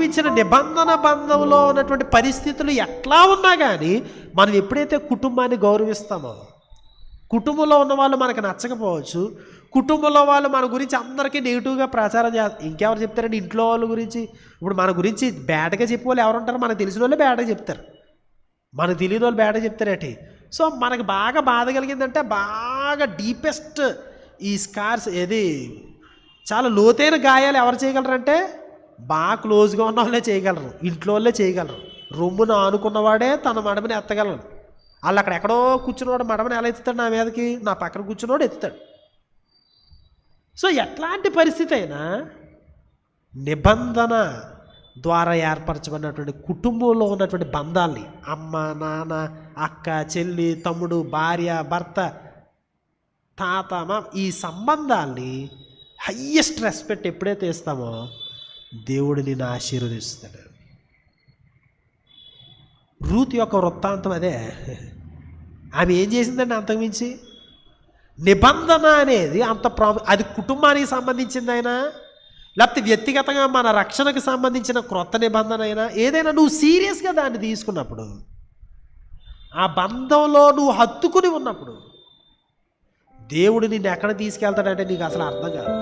జీవించిన నిబంధన బంధంలో ఉన్నటువంటి పరిస్థితులు ఎట్లా ఉన్నా కానీ మనం ఎప్పుడైతే కుటుంబాన్ని గౌరవిస్తామో, కుటుంబంలో ఉన్న వాళ్ళు మనకు నచ్చకపోవచ్చు, కుటుంబంలో వాళ్ళు మన గురించి అందరికీ నెగిటివ్గా ప్రచారం చేస్తారు. ఇంకెవరు చెప్తారండి? ఇంట్లో వాళ్ళ గురించి. ఇప్పుడు మన గురించి బ్యాడ్గా చెప్పే వాళ్ళు ఎవరు ఉంటారు? మనకు తెలిసిన వాళ్ళే బ్యాడ్గా చెప్తారు, మనకు తెలియని వాళ్ళు బ్యాడ్గా చెప్తారేంటి? సో మనకు బాగా బాధ కలిగిందంటే బాగా డీపెస్ట్ ఈ స్కార్స్ ఏది చాలా లోతైన గాయాలు ఎవరు చేయగలరంటే బాగా క్లోజ్గా ఉన్న వాళ్ళే చేయగలరు, ఇంట్లో వాళ్ళే చేయగలరు. రొమ్మును ఆనుకున్నవాడే తన మడమని ఎత్తగలరు. వాళ్ళు అక్కడ ఎక్కడో కూర్చున్నవాడు మడమని ఎలా ఎత్తుతాడు? నా మీదకి నా పక్కన కూర్చున్నవాడు ఎత్తుతాడు. సో ఎట్లాంటి పరిస్థితి అయినా నిబంధన ద్వారా ఏర్పరచబడినటువంటి కుటుంబంలో ఉన్నటువంటి బంధాల్ని, అమ్మ నాన్న, అక్క చెల్లి, తమ్ముడు, భార్య, భర్త, తాత, మా, ఈ సంబంధాల్ని హయ్యెస్ట్ రెస్పెక్ట్ ఎప్పుడైతే ఇస్తామో దేవుడు నిన్ను ఆశీర్వదిస్తాడు. రూత్ యొక్క వృత్తాంతం అదే. ఆమె ఏం చేసిందండి? అంతకుమించి నిబంధన అనేది అంత అది కుటుంబానికి సంబంధించింది అయినా, లేకపోతే వ్యక్తిగతంగా మన రక్షణకు సంబంధించిన క్రొత్త నిబంధన అయినా, ఏదైనా నువ్వు సీరియస్గా దాన్ని తీసుకున్నప్పుడు, ఆ బంధంలో నువ్వు హత్తుకుని ఉన్నప్పుడు దేవుడు నిన్ను ఎక్కడ తీసుకెళ్తాడంటే నీకు అసలు అర్థం కాదు.